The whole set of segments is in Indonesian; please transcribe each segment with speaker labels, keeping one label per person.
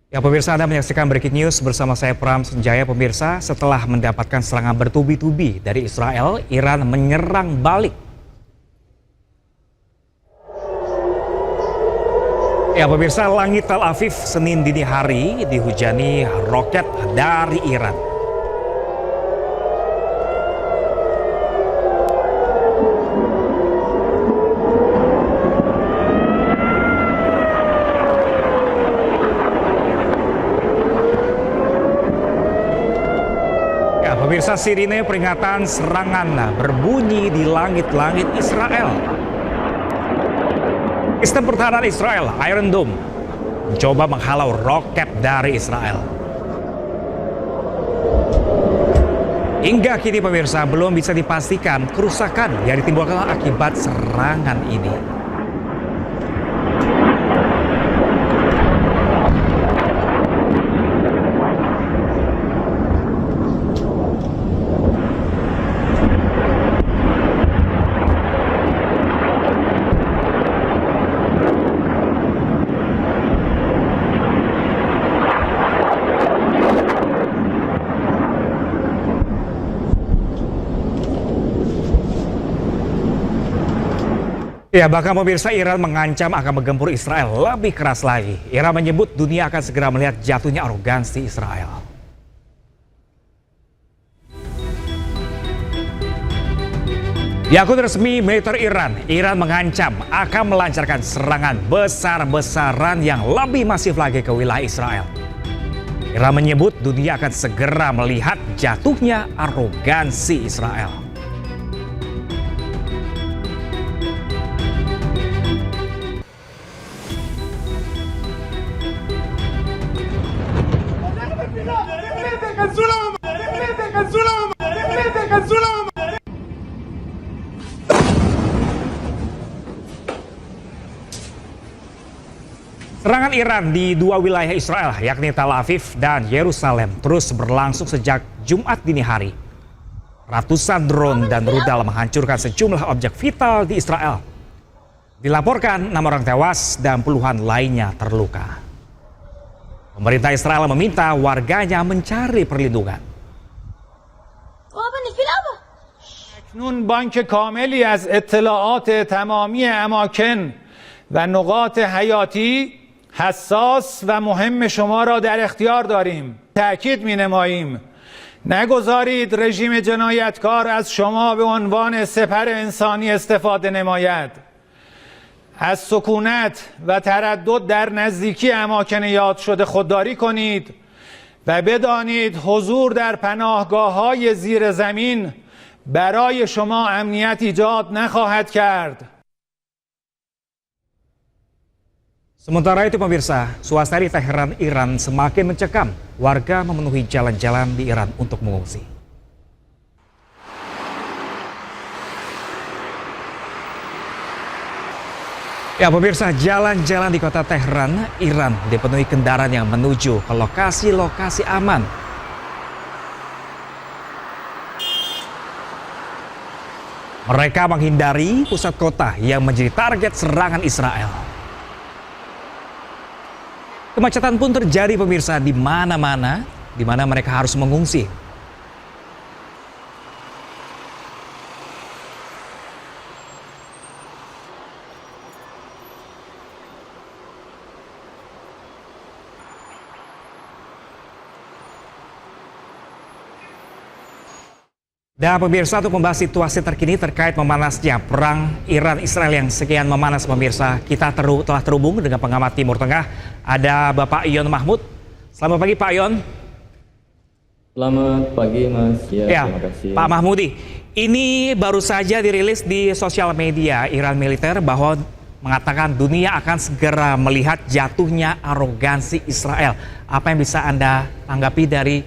Speaker 1: Ya pemirsa, Anda menyaksikan Breaking News bersama saya Pram Senjaya. Pemirsa, setelah mendapatkan serangan bertubi-tubi dari Israel, Iran menyerang balik. Ya pemirsa, langit Tel Aviv Senin dini hari dihujani roket dari Iran. Ya pemirsa, sirine peringatan serangan berbunyi di langit-langit Israel. Sistem pertahanan Israel, Iron Dome, mencoba menghalau roket dari Israel. Hingga kini pemirsa belum bisa dipastikan kerusakan yang ditimbulkan akibat serangan ini. Ya, bahkan pemirsa, Iran mengancam akan menggempur Israel lebih keras lagi. Iran menyebut dunia akan segera melihat jatuhnya arogansi Israel. Di akun resmi militer Iran, Iran mengancam akan melancarkan serangan besar-besaran yang lebih masif lagi ke wilayah Israel. Iran menyebut dunia akan segera melihat jatuhnya arogansi Israel. Serangan Iran di dua wilayah Israel, yakni Tel Aviv dan Yerusalem, terus berlangsung sejak Jumat dini hari. Ratusan drone dan rudal menghancurkan sejumlah objek vital di Israel. Dilaporkan 6 orang tewas dan puluhan lainnya terluka. Pemerintah Israel meminta warganya mencari perlindungan.
Speaker 2: اکنون بانک کاملی از اطلاعات تمامی اماکن و نقاط حیاتی حساس و مهم شما را در اختیار داریم. تأکید می‌نماییم نگذارید رژیم جنایتکار از شما به عنوان سپر انسانی استفاده نماید. از سکونت و تردد در نزدیکی اماکن یاد شده خودداری کنید و بدانید حضور در پناهگاه‌های زیر زمین برای شما امنیت ایجاد نخواهد کرد.
Speaker 1: Sementara itu pemirsa, suasana di Teheran, Iran semakin mencekam. Warga memenuhi jalan-jalan di Iran untuk mengungsi. Ya pemirsa, jalan-jalan di kota Teheran, Iran dipenuhi kendaraan yang menuju ke lokasi-lokasi aman. Mereka menghindari pusat kota yang menjadi target serangan Israel. Kemacetan pun terjadi pemirsa di mana-mana, di mana mereka harus mengungsi. Dan pemirsa, untuk membahas situasi terkini terkait memanasnya perang Iran-Israel yang sekian memanas pemirsa, kita telah terhubung dengan pengamat Timur Tengah, ada Bapak Yon Mahmud. Selamat pagi Pak Yon.
Speaker 3: Selamat pagi Mas.
Speaker 1: Ya,
Speaker 3: terima kasih.
Speaker 1: Pak Mahmudi, ini baru saja dirilis di sosial media Iran militer bahwa mengatakan dunia akan segera melihat jatuhnya arogansi Israel. Apa yang bisa Anda tanggapi dari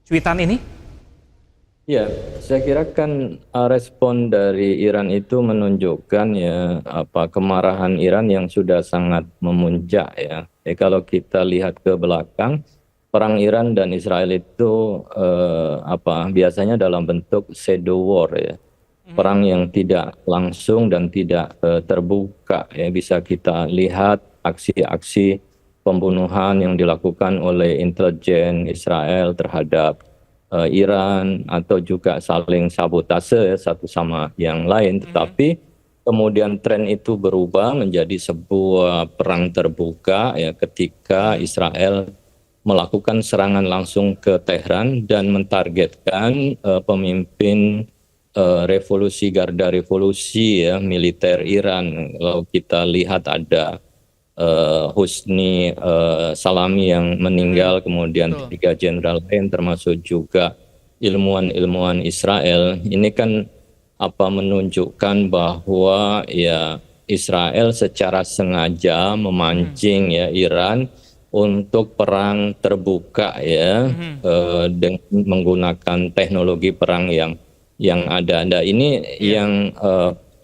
Speaker 1: cuitan ini?
Speaker 3: Ya, saya kira kan respon dari Iran itu menunjukkan ya kemarahan Iran yang sudah sangat memuncak ya. Kalau kita lihat ke belakang, perang Iran dan Israel itu biasanya dalam bentuk shadow war ya. Perang yang tidak langsung dan tidak terbuka ya, bisa kita lihat aksi-aksi pembunuhan yang dilakukan oleh intelijen Israel terhadap Iran, atau juga saling sabotase satu sama yang lain. Tetapi kemudian tren itu berubah menjadi sebuah perang terbuka ya, ketika Israel melakukan serangan langsung ke Tehran dan mentargetkan pemimpin revolusi, garda revolusi ya, militer Iran. Kalau kita lihat ada Husni Salami yang meninggal, kemudian 3 jenderal lain termasuk juga ilmuwan-ilmuwan Israel. Ini kan menunjukkan bahwa ya Israel secara sengaja memancing ya Iran untuk perang terbuka ya, dengan menggunakan teknologi perang yang ada. Nah, ini yang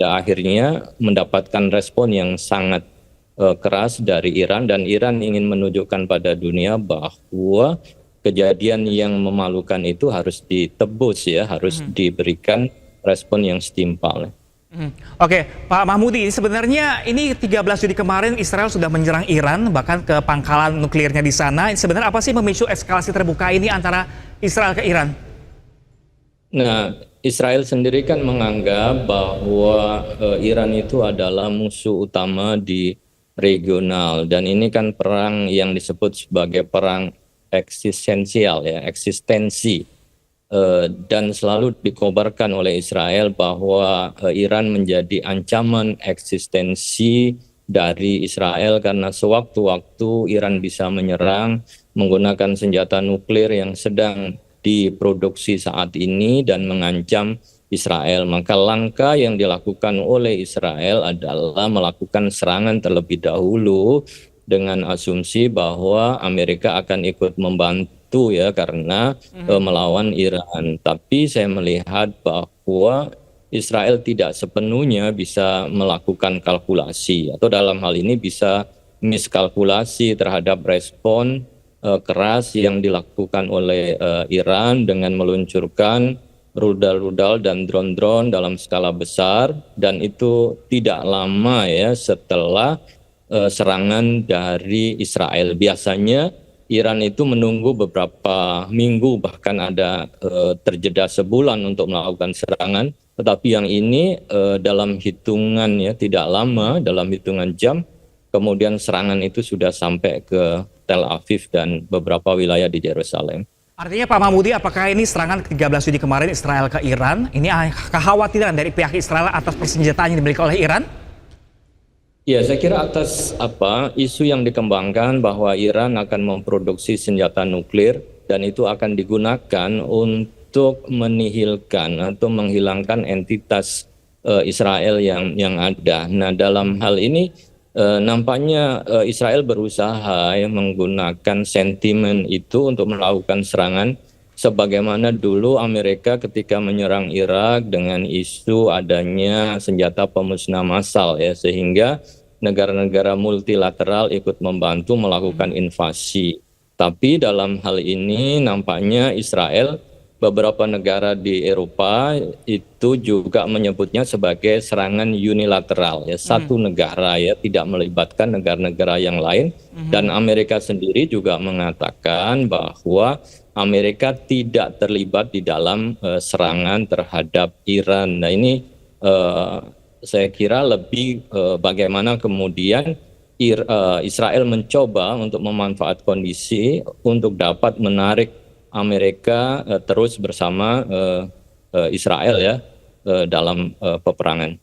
Speaker 3: akhirnya mendapatkan respon yang sangat keras dari Iran, dan Iran ingin menunjukkan pada dunia bahwa kejadian yang memalukan itu harus ditebus ya, harus diberikan respon yang setimpal.
Speaker 1: Oke, Pak Mahmudi, sebenarnya ini 13 Juni kemarin Israel sudah menyerang Iran, bahkan ke pangkalan nuklirnya di sana. Sebenarnya apa sih memicu eskalasi terbuka ini antara Israel ke Iran?
Speaker 3: Nah, Israel sendiri kan menganggap bahwa Iran itu adalah musuh utama di regional, dan ini kan perang yang disebut sebagai perang eksistensial ya, eksistensi, dan selalu dikobarkan oleh Israel bahwa Iran menjadi ancaman eksistensi dari Israel karena sewaktu-waktu Iran bisa menyerang menggunakan senjata nuklir yang sedang diproduksi saat ini dan mengancam Israel. Maka langkah yang dilakukan oleh Israel adalah melakukan serangan terlebih dahulu dengan asumsi bahwa Amerika akan ikut membantu ya, karena melawan Iran. Tapi saya melihat bahwa Israel tidak sepenuhnya bisa melakukan kalkulasi, atau dalam hal ini bisa miskalkulasi terhadap respon keras yang dilakukan oleh Iran dengan meluncurkan rudal-rudal dan drone-drone dalam skala besar, dan itu tidak lama ya setelah serangan dari Israel. Biasanya Iran itu menunggu beberapa minggu, bahkan ada terjeda sebulan untuk melakukan serangan, tetapi yang ini dalam hitungan ya, tidak lama, dalam hitungan jam, kemudian serangan itu sudah sampai ke Tel Aviv dan beberapa wilayah di Yerusalem.
Speaker 1: Artinya Pak Mahmudi, apakah ini serangan 13 Juni kemarin Israel ke Iran, ini kekhawatiran dari pihak Israel atas persenjataan yang dimiliki oleh Iran?
Speaker 3: Ya, saya kira atas isu yang dikembangkan bahwa Iran akan memproduksi senjata nuklir dan itu akan digunakan untuk menihilkan atau menghilangkan entitas Israel yang ada. Nah, dalam hal ini nampaknya Israel berusaha ya, menggunakan sentimen itu untuk melakukan serangan, sebagaimana dulu Amerika ketika menyerang Irak dengan isu adanya senjata pemusnah massal ya, sehingga negara-negara multilateral ikut membantu melakukan invasi. Tapi dalam hal ini nampaknya Israel, beberapa negara di Eropa itu juga menyebutnya sebagai serangan unilateral ya, satu negara ya, tidak melibatkan negara-negara yang lain. Dan Amerika sendiri juga mengatakan bahwa Amerika tidak terlibat di dalam serangan terhadap Iran. Nah, ini saya kira lebih bagaimana kemudian Israel mencoba untuk memanfaatkan kondisi untuk dapat menarik Amerika terus bersama Israel ya dalam peperangan.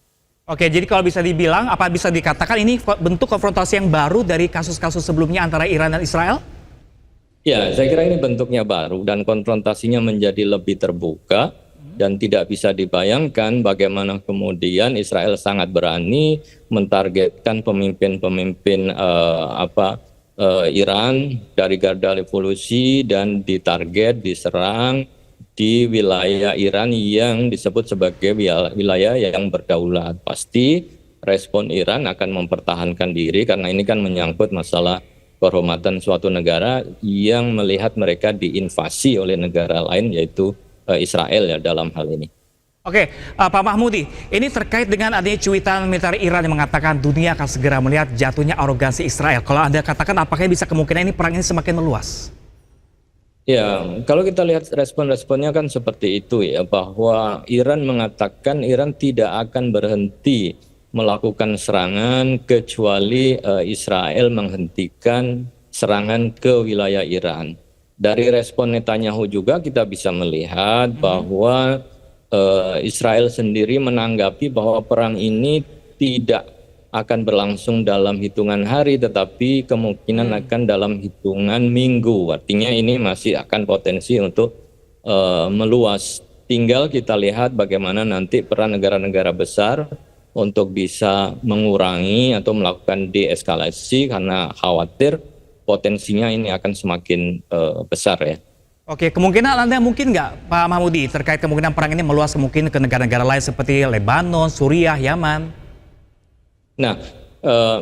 Speaker 1: Oke, jadi kalau bisa dibilang, apa bisa dikatakan ini bentuk konfrontasi yang baru dari kasus-kasus sebelumnya antara Iran dan Israel?
Speaker 3: Ya, saya kira ini bentuknya baru dan konfrontasinya menjadi lebih terbuka, dan tidak bisa dibayangkan bagaimana kemudian Israel sangat berani mentargetkan pemimpin-pemimpin Iran dari garda revolusi dan ditarget, diserang di wilayah Iran yang disebut sebagai wilayah yang berdaulat. Pasti respon Iran akan mempertahankan diri karena ini kan menyangkut masalah kehormatan suatu negara yang melihat mereka diinvasi oleh negara lain, yaitu Israel ya dalam hal ini.
Speaker 1: Oke, Pak Mahmudi, ini terkait dengan adanya cuitan militer Iran yang mengatakan dunia akan segera melihat jatuhnya arogansi Israel. Kalau Anda katakan apakah bisa kemungkinan ini perang ini semakin meluas?
Speaker 3: Ya, kalau kita lihat respon-responnya kan seperti itu ya, bahwa Iran mengatakan Iran tidak akan berhenti melakukan serangan kecuali Israel menghentikan serangan ke wilayah Iran. Dari respon Netanyahu juga kita bisa melihat bahwa Israel sendiri menanggapi bahwa perang ini tidak akan berlangsung dalam hitungan hari, tetapi kemungkinan akan dalam hitungan minggu. Artinya ini masih akan potensi untuk meluas. Tinggal kita lihat bagaimana nanti peran negara-negara besar untuk bisa mengurangi atau melakukan deeskalasi, karena khawatir potensinya ini akan semakin besar ya.
Speaker 1: Oke, kemungkinan Anda mungkin nggak, Pak Mahmudi, terkait kemungkinan perang ini meluas mungkin ke negara-negara lain seperti Lebanon, Suriah, Yaman?
Speaker 3: Nah,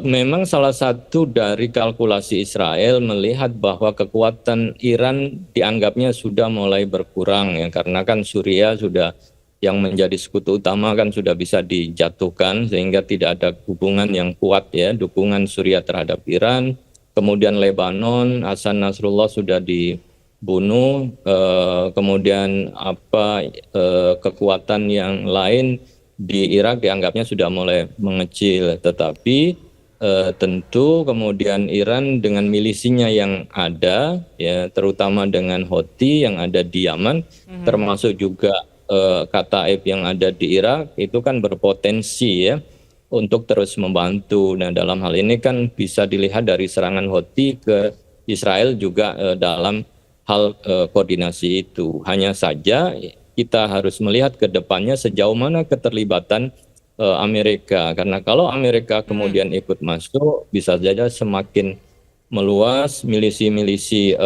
Speaker 3: memang salah satu dari kalkulasi Israel melihat bahwa kekuatan Iran dianggapnya sudah mulai berkurang ya, karena kan Suriah sudah yang menjadi sekutu utama kan sudah bisa dijatuhkan, sehingga tidak ada hubungan yang kuat ya, dukungan Suriah terhadap Iran. Kemudian Lebanon, Hasan Nasrullah sudah dibunuh, kemudian kekuatan yang lain di Irak dianggapnya sudah mulai mengecil, tetapi tentu kemudian Iran dengan milisinya yang ada ya, terutama dengan Houthi yang ada di Yaman, termasuk juga Kataib yang ada di Irak, itu kan berpotensi ya untuk terus membantu. Nah, dalam hal ini kan bisa dilihat dari serangan Houthi ke Israel juga dalam hal koordinasi itu. Hanya saja kita harus melihat ke depannya sejauh mana keterlibatan Amerika. Karena kalau Amerika kemudian ikut masuk, bisa saja semakin meluas milisi-milisi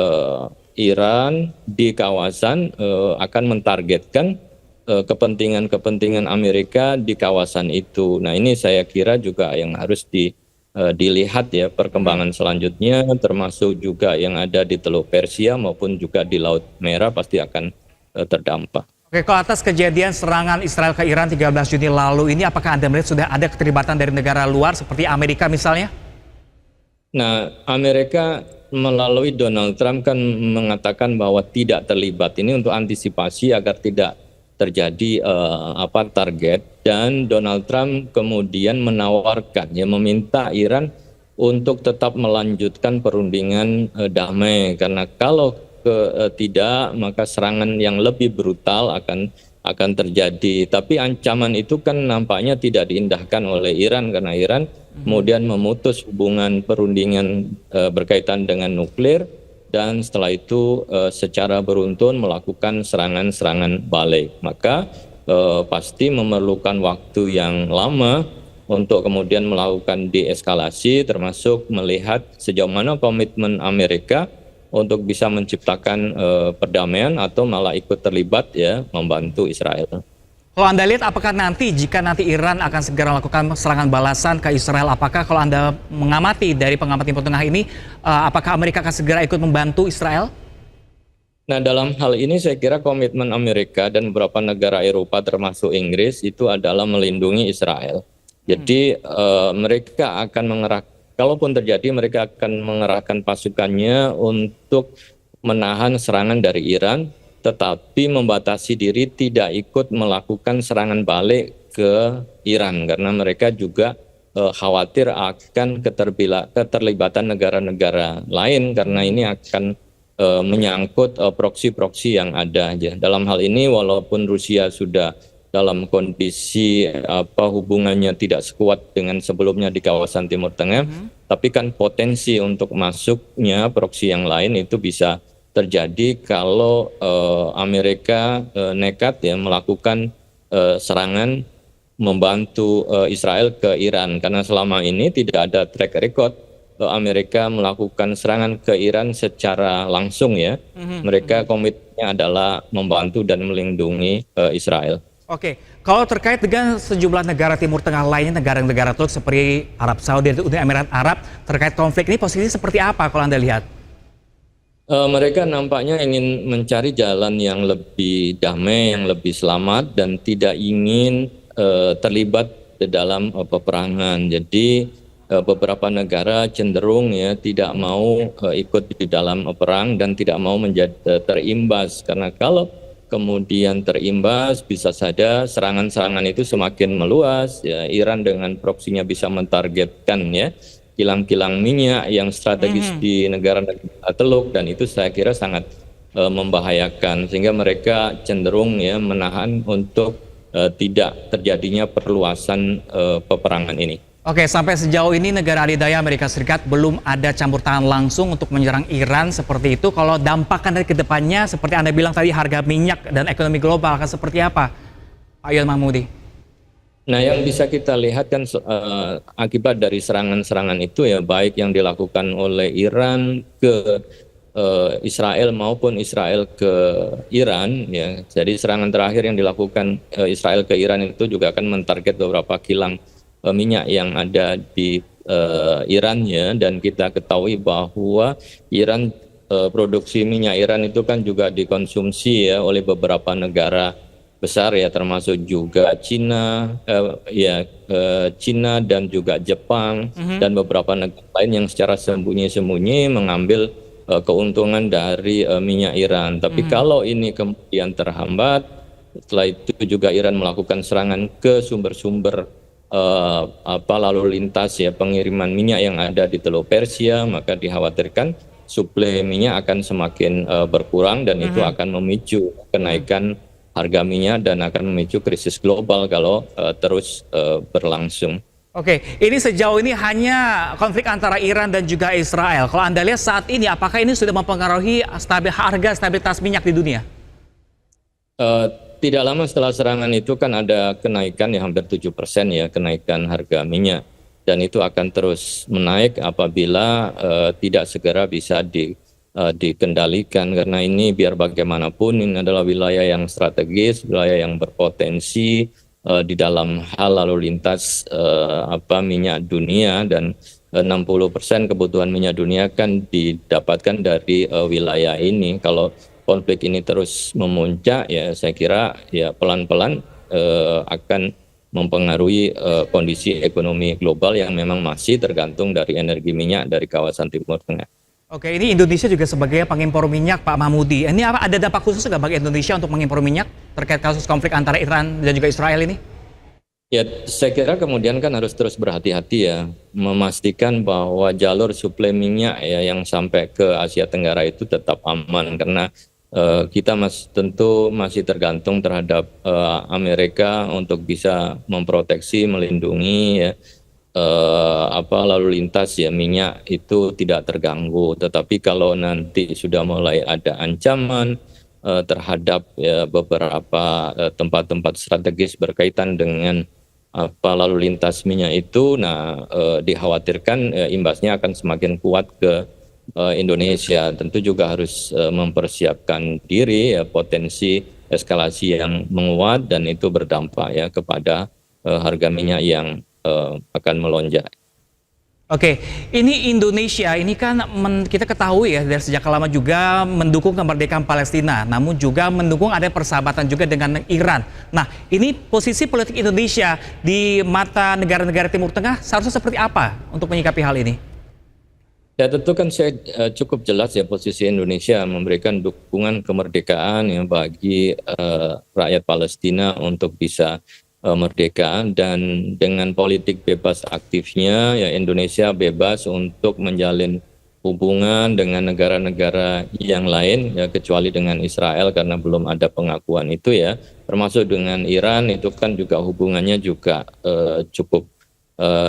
Speaker 3: Iran di kawasan akan mentargetkan kepentingan-kepentingan Amerika di kawasan itu. Nah, ini saya kira juga yang harus dilihat ya perkembangan selanjutnya, termasuk juga yang ada di Teluk Persia maupun juga di Laut Merah pasti akan terdampak.
Speaker 1: Oke, kalau atas kejadian serangan Israel ke Iran 13 Juni lalu ini, apakah Anda melihat sudah ada keterlibatan dari negara luar seperti Amerika misalnya?
Speaker 3: Nah, Amerika melalui Donald Trump kan mengatakan bahwa tidak terlibat, ini untuk antisipasi agar tidak terjadi target, dan Donald Trump kemudian menawarkan ya, meminta Iran untuk tetap melanjutkan perundingan damai, karena kalau tidak maka serangan yang lebih brutal akan terjadi. Tapi ancaman itu kan nampaknya tidak diindahkan oleh Iran, karena Iran kemudian memutus hubungan perundingan berkaitan dengan nuklir, dan setelah itu secara beruntun melakukan serangan-serangan balik. Maka pasti memerlukan waktu yang lama untuk kemudian melakukan deeskalasi, termasuk melihat sejauh mana komitmen Amerika untuk bisa menciptakan perdamaian atau malah ikut terlibat ya membantu Israel.
Speaker 1: Kalau Anda lihat, apakah jika nanti Iran akan segera melakukan serangan balasan ke Israel, apakah kalau Anda mengamati dari pengamat Timur Tengah ini, apakah Amerika akan segera ikut membantu Israel?
Speaker 3: Nah, dalam hal ini saya kira komitmen Amerika dan beberapa negara Eropa termasuk Inggris itu adalah melindungi Israel. Jadi mereka akan kalaupun terjadi, mereka akan mengerahkan pasukannya untuk menahan serangan dari Iran, tetapi membatasi diri tidak ikut melakukan serangan balik ke Iran, karena mereka juga khawatir akan keterlibatan negara-negara lain, karena ini akan menyangkut proksi-proksi yang ada aja. Dalam hal ini walaupun Rusia sudah dalam kondisi hubungannya tidak sekuat dengan sebelumnya di kawasan Timur Tengah, tapi kan potensi untuk masuknya proksi yang lain itu bisa terjadi kalau Amerika nekat ya melakukan serangan membantu Israel ke Iran, karena selama ini tidak ada track record Amerika melakukan serangan ke Iran secara langsung ya. Mereka komitmennya adalah membantu dan melindungi Israel.
Speaker 1: Oke, kalau terkait dengan sejumlah negara Timur Tengah lainnya, negara-negara Teluk seperti Arab Saudi dan Uni Emirat Arab, terkait konflik ini posisi seperti apa kalau Anda lihat?
Speaker 3: Mereka nampaknya ingin mencari jalan yang lebih damai, yang lebih selamat, dan tidak ingin terlibat di dalam peperangan. Jadi beberapa negara cenderung ya tidak mau ikut di dalam perang dan tidak mau menjadi terimbas, karena kalau kemudian terimbas bisa saja serangan-serangan itu semakin meluas. Ya, Iran dengan proksinya bisa mentargetkan ya kilang-kilang minyak yang strategis di negara-negara Teluk, dan itu saya kira sangat membahayakan, sehingga mereka cenderung ya menahan untuk tidak terjadinya perluasan peperangan ini.
Speaker 1: Oke, sampai sejauh ini negara adidaya Amerika Serikat belum ada campur tangan langsung untuk menyerang Iran seperti itu. Kalau dampakkan dari kedepannya, seperti Anda bilang tadi, harga minyak dan ekonomi global akan seperti apa, Pak Yon Mahmudi?
Speaker 3: Nah, yang bisa kita lihat kan akibat dari serangan-serangan itu ya, baik yang dilakukan oleh Iran ke Israel maupun Israel ke Iran ya. Jadi serangan terakhir yang dilakukan Israel ke Iran itu juga akan mentarget beberapa kilang minyak yang ada di Iran ya, dan kita ketahui bahwa Iran produksi minyak Iran itu kan juga dikonsumsi ya oleh beberapa negara besar ya, termasuk juga Cina Cina dan juga Jepang dan beberapa negara lain yang secara sembunyi-sembunyi mengambil keuntungan dari minyak Iran. Tapi kalau ini kemudian terhambat, setelah itu juga Iran melakukan serangan ke sumber-sumber lalu lintas ya pengiriman minyak yang ada di Teluk Persia, maka dikhawatirkan suplai minyak akan semakin berkurang, dan itu akan memicu kenaikan harga minyak dan akan memicu krisis global kalau terus berlangsung.
Speaker 1: Oke, ini sejauh ini hanya konflik antara Iran dan juga Israel. Kalau Anda lihat saat ini, apakah ini sudah mempengaruhi harga stabilitas minyak di dunia?
Speaker 3: Tidak lama setelah serangan itu kan ada kenaikan ya hampir 7% ya, kenaikan harga minyak, dan itu akan terus menaik apabila tidak segera bisa dikendalikan, karena ini biar bagaimanapun ini adalah wilayah yang strategis, wilayah yang berpotensi di dalam hal lalu lintas minyak dunia, dan 60% kebutuhan minyak dunia kan didapatkan dari wilayah ini. Kalau konflik ini terus memuncak ya, saya kira ya pelan-pelan akan mempengaruhi kondisi ekonomi global yang memang masih tergantung dari energi minyak dari kawasan Timur Tengah.
Speaker 1: Oke, ini Indonesia juga sebagai pengimpor minyak, Pak Mahmudi. Ini ada dampak khusus nggak bagi Indonesia untuk mengimpor minyak terkait kasus konflik antara Iran dan juga Israel ini?
Speaker 3: Ya, saya kira kemudian kan harus terus berhati-hati ya, memastikan bahwa jalur suplai minyak ya yang sampai ke Asia Tenggara itu tetap aman, karena kita tentu masih tergantung terhadap Amerika untuk bisa memproteksi, melindungi ya lalu lintas ya minyak itu tidak terganggu. Tetapi kalau nanti sudah mulai ada ancaman terhadap ya, beberapa tempat-tempat strategis berkaitan dengan lalu lintas minyak itu, dikhawatirkan imbasnya akan semakin kuat ke Indonesia. Tentu juga harus mempersiapkan diri ya, potensi eskalasi yang menguat, dan itu berdampak ya kepada harga minyak yang akan melonjak.
Speaker 1: Oke, ini Indonesia, ini kan kita ketahui ya dari sejak lama juga mendukung kemerdekaan Palestina, namun juga mendukung ada persahabatan juga dengan Iran. Nah, ini posisi politik Indonesia di mata negara-negara Timur Tengah seharusnya seperti apa untuk menyikapi hal ini?
Speaker 3: Ya, tentu kan saya cukup jelas ya posisi Indonesia memberikan dukungan kemerdekaan ya bagi rakyat Palestina untuk bisa merdeka, dan dengan politik bebas aktifnya ya Indonesia bebas untuk menjalin hubungan dengan negara-negara yang lain ya, kecuali dengan Israel karena belum ada pengakuan itu ya, termasuk dengan Iran itu kan juga hubungannya juga cukup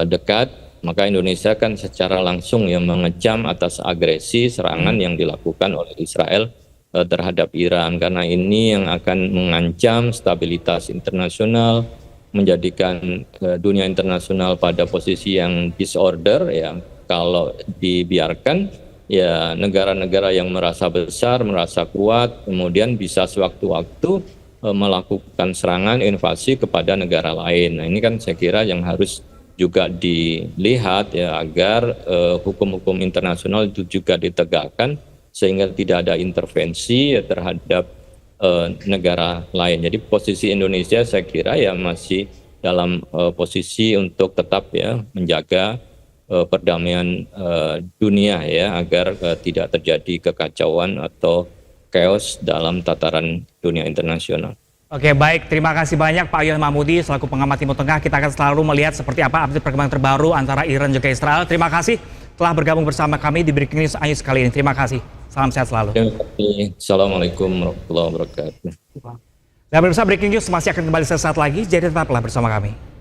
Speaker 3: dekat. Maka Indonesia kan secara langsung yang mengecam atas agresi serangan yang dilakukan oleh Israel terhadap Iran, karena ini yang akan mengancam stabilitas internasional, menjadikan dunia internasional pada posisi yang disorder ya. Kalau dibiarkan ya, negara-negara yang merasa besar, merasa kuat, kemudian bisa sewaktu-waktu melakukan serangan invasi kepada negara lain. Nah, ini kan saya kira yang harus juga dilihat ya, agar hukum-hukum internasional itu juga ditegakkan sehingga tidak ada intervensi ya, terhadap negara lain. Jadi posisi Indonesia saya kira ya masih dalam posisi untuk tetap ya menjaga perdamaian dunia ya, agar tidak terjadi kekacauan atau chaos dalam tataran dunia internasional.
Speaker 1: Oke, baik, terima kasih banyak Pak Yon Mahmudi selaku pengamat Timur Tengah. Kita akan selalu melihat seperti apa update perkembangan terbaru antara Iran juga Israel. Terima kasih telah bergabung bersama kami di Breaking News News kali ini. Terima kasih. Salam sehat selalu.
Speaker 3: Terima kasih. Assalamualaikum warahmatullahi wabarakatuh.
Speaker 1: Dan pemirsa, Breaking News masih akan kembali sesaat lagi, jadi tetaplah bersama kami.